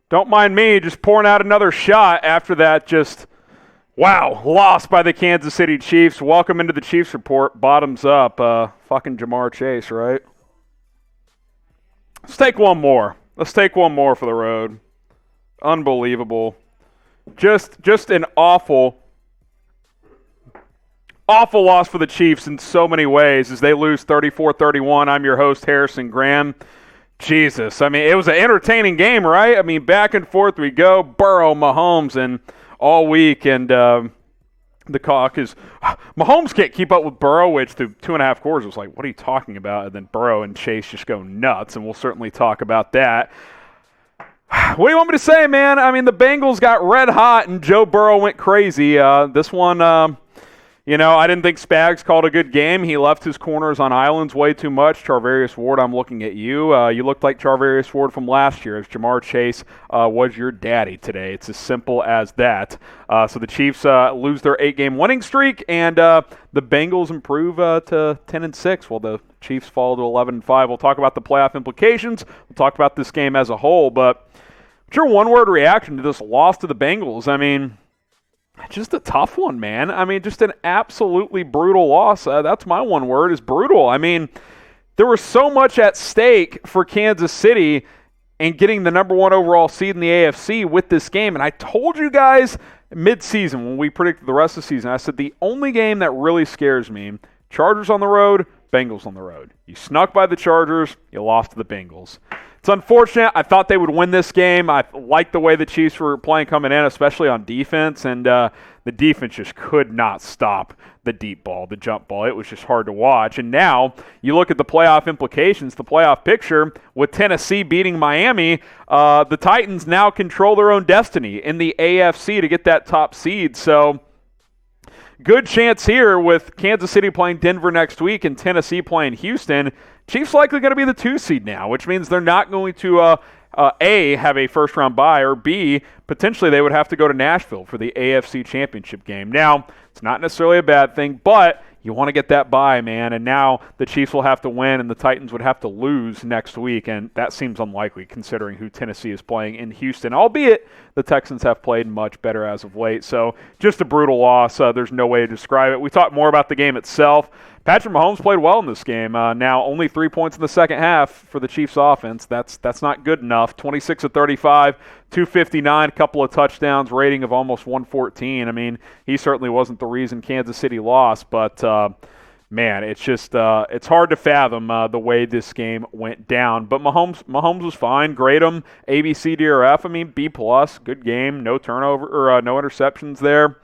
Don't mind me just pouring out another shot after that wow, lost by the Kansas City Chiefs. Welcome into the Chiefs Report. Bottoms up. Fucking Jamar Chase, right? Let's take one more. Let's take one more for the road. Unbelievable. Just an awful loss for the Chiefs in so many ways as they lose 34-31. I'm your host, Harrison Graham. Jesus. I mean, it was an entertaining game, right? I mean, back and forth we go. Burrow, Mahomes, and all week. And the talk is Mahomes can't keep up with Burrow, which through 2.5 quarters was like, what are you talking about? And then Burrow and Chase just go nuts, and we'll certainly talk about that. What do you want me to say, man? I mean, the Bengals got red hot, and Joe Burrow went crazy. This one... I didn't think Spags called a good game. He left his corners on islands way too much. Charvarius Ward, I'm looking at you. You looked like Charvarius Ward from last year as Jamar Chase was your daddy today. It's as simple as that. So the Chiefs lose their 8-game winning streak, and the Bengals improve to 10-6 while the Chiefs fall to 11-5. We'll talk about the playoff implications. We'll talk about this game as a whole. But what's your one-word reaction to this loss to the Bengals? I mean, just a tough one, man. I mean, just an absolutely brutal loss. That's my one word, is brutal. I mean, there was so much at stake for Kansas City and getting the number 1 overall seed in the AFC with this game. And I told you guys mid-season when we predicted the rest of the season, I said the only game that really scares me, Chargers on the road, Bengals on the road. You snuck by the Chargers, you lost to the Bengals. It's unfortunate. I thought they would win this game. I liked the way the Chiefs were playing coming in, especially on defense, and the defense just could not stop the deep ball, the jump ball. It was just hard to watch. And now you look at the playoff implications, the playoff picture, with Tennessee beating Miami, the Titans now control their own destiny in the AFC to get that top seed. So good chance here with Kansas City playing Denver next week and Tennessee playing Houston. Chiefs likely going to be the 2 seed now, which means they're not going to, A, have a first-round bye, or B, potentially they would have to go to Nashville for the AFC Championship game. Now, it's not necessarily a bad thing, but you want to get that bye, man, and now the Chiefs will have to win and the Titans would have to lose next week, and that seems unlikely considering who Tennessee is playing in Houston, albeit the Texans have played much better as of late. So just a brutal loss. There's no way to describe it. We talked more about the game itself. Patrick Mahomes played well in this game. Now only 3 points in the second half for the Chiefs offense. That's not good enough. 26 of 35, 259, a couple of touchdowns, rating of almost 114. I mean, he certainly wasn't the reason Kansas City lost, but man, it's just it's hard to fathom the way this game went down. But Mahomes was fine. Grade him A, B, C, D, or F. I mean, B+. Good game. No turnover or no interceptions there.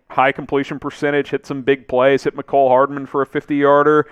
High completion percentage, hit some big plays, hit McCole Hardman for a 50-yarder.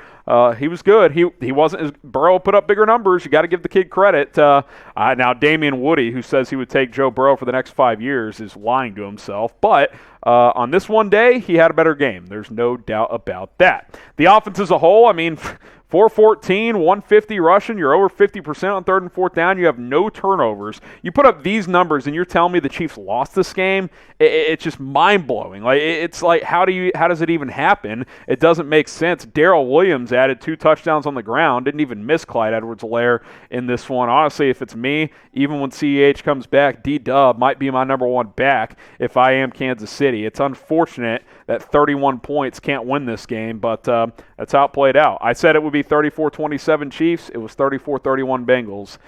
He was good. He wasn't as Burrow put up bigger numbers. You got to give the kid credit. Now Damian Woody, who says he would take Joe Burrow for the next 5 years, is lying to himself. But on this one day, he had a better game. There's no doubt about that. The offense as a whole, I mean, 414, 150 rushing. You're over 50% on 3rd and 4th down. You have no turnovers. You put up these numbers, and you're telling me the Chiefs lost this game? It's just mind-blowing. Like, it's like, how does it even happen? It doesn't make sense. Darrell Williams added 2 touchdowns on the ground. Didn't even miss Clyde Edwards-Helaire in this one. Honestly, if it's me, even when CEH comes back, D-Dub might be my number 1 back if I am Kansas City. It's unfortunate that 31 points can't win this game, but that's how it played out. I said it would be 34-27 Chiefs. It was 34-31 Bengals.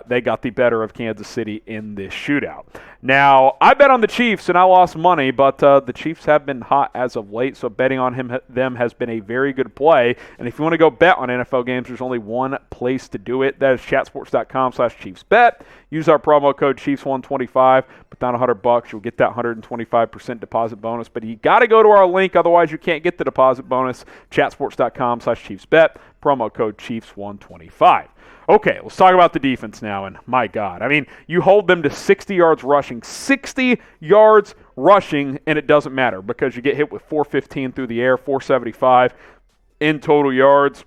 They got the better of Kansas City in this shootout. Now, I bet on the Chiefs, and I lost money, but the Chiefs have been hot as of late, so betting on them has been a very good play. And if you want to go bet on NFL games, there's only one place to do it. That is chatsports.com/ChiefsBet. Use our promo code Chiefs125. Put down $100. You'll get that 125% deposit bonus. But you got to go to our link, otherwise you can't get the deposit bonus. Chatsports.com/ChiefsBet. Promo code Chiefs125. Okay, let's talk about the defense now, and my God. I mean, you hold them to 60 yards rushing. 60 yards rushing, and it doesn't matter because you get hit with 415 through the air, 475 in total yards.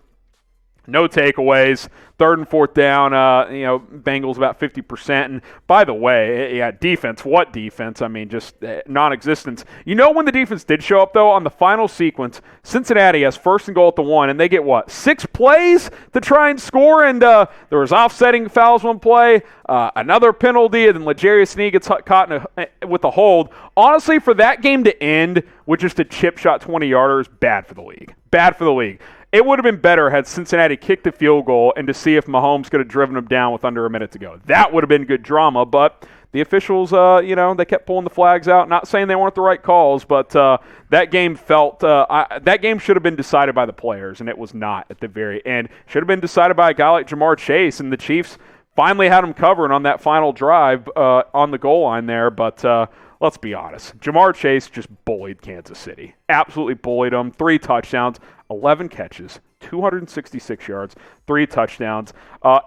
No takeaways. Third and fourth down, Bengals about 50%. And by the way, defense, what defense? I mean, just non-existence. You know when the defense did show up, though? On the final sequence, Cincinnati has first and goal at the 1, and they get, 6 plays to try and score? And there was offsetting fouls one play, another penalty, and then L'Jarius Sneed gets caught with a hold. Honestly, for that game to end with just a chip shot 20-yarder is bad for the league. Bad for the league. It would have been better had Cincinnati kicked the field goal and to see if Mahomes could have driven him down with under a minute to go. That would have been good drama, but the officials, they kept pulling the flags out. Not saying they weren't the right calls, but that game that game should have been decided by the players, and it was not at the very end. Should have been decided by a guy like Jamar Chase, and the Chiefs finally had him covered on that final drive on the goal line there, but let's be honest. Jamar Chase just bullied Kansas City. Absolutely bullied them. 3 touchdowns, 11 catches, 266 yards, 3 touchdowns.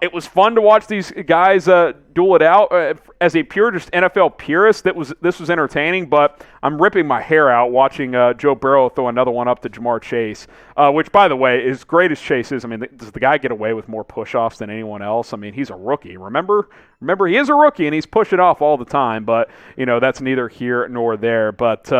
It was fun to watch these guys duel it out. As a pure just NFL purist, this was entertaining, but I'm ripping my hair out watching Joe Burrow throw another one up to Jamar Chase, which, by the way, as great as Chase is, I mean, does the guy get away with more push-offs than anyone else? I mean, he's a rookie. Remember, he is a rookie, and he's pushing off all the time, but, that's neither here nor there. But,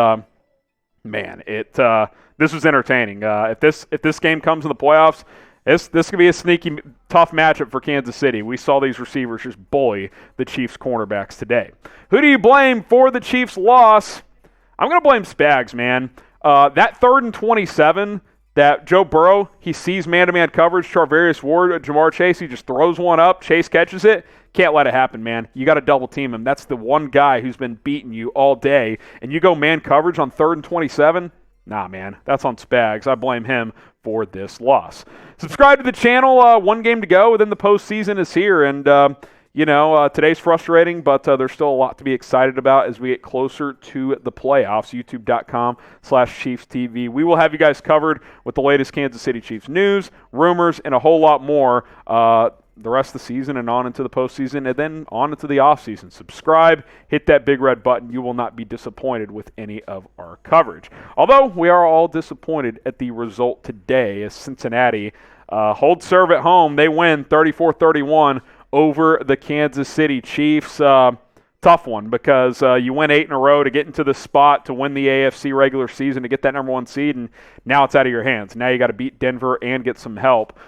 man, this was entertaining. If this game comes in the playoffs, this could be a sneaky, tough matchup for Kansas City. We saw these receivers just bully the Chiefs cornerbacks today. Who do you blame for the Chiefs' loss? I'm going to blame Spags, man. That 3rd and 27 that Joe Burrow, he sees man-to-man coverage, Charvarius Ward, Jamar Chase, he just throws one up, Chase catches it. Can't let it happen, man. You got to double team him. That's the one guy who's been beating you all day, and you go man coverage on 3rd and 27? Nah, man, that's on Spags. I blame him for this loss. Subscribe to the channel. One game to go, then the postseason is here. And, today's frustrating, but there's still a lot to be excited about as we get closer to the playoffs. YouTube.com/ChiefsTV. We will have you guys covered with the latest Kansas City Chiefs news, rumors, and a whole lot more the rest of the season and on into the postseason and then on into the offseason. Subscribe, hit that big red button. You will not be disappointed with any of our coverage. Although we are all disappointed at the result today as Cincinnati hold serve at home. They win 34-31 over the Kansas City Chiefs. Tough one because you win 8 in a row to get into the spot to win the AFC regular season to get that number 1 seed, and now it's out of your hands. Now you got to beat Denver and get some help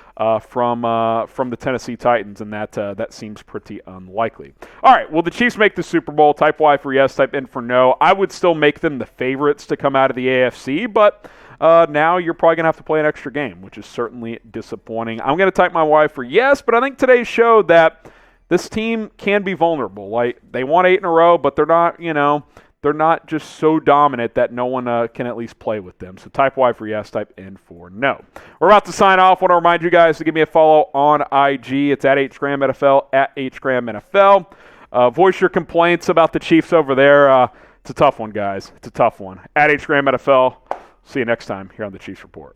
from the Tennessee Titans, and that seems pretty unlikely. All right, will the Chiefs make the Super Bowl? Type Y for yes, type N for no. I would still make them the favorites to come out of the AFC, but now you're probably going to have to play an extra game, which is certainly disappointing. I'm going to type my Y for yes, but I think today showed that this team can be vulnerable. Like, they won 8 in a row, but they're not, they're not just so dominant that no one can at least play with them. So type Y for yes, type N for no. We're about to sign off. I want to remind you guys to give me a follow on IG. It's at HGramNFL, at HGramNFL. Voice your complaints about the Chiefs over there. It's a tough one, guys. It's a tough one. At HGramNFL. See you next time here on the Chiefs Report.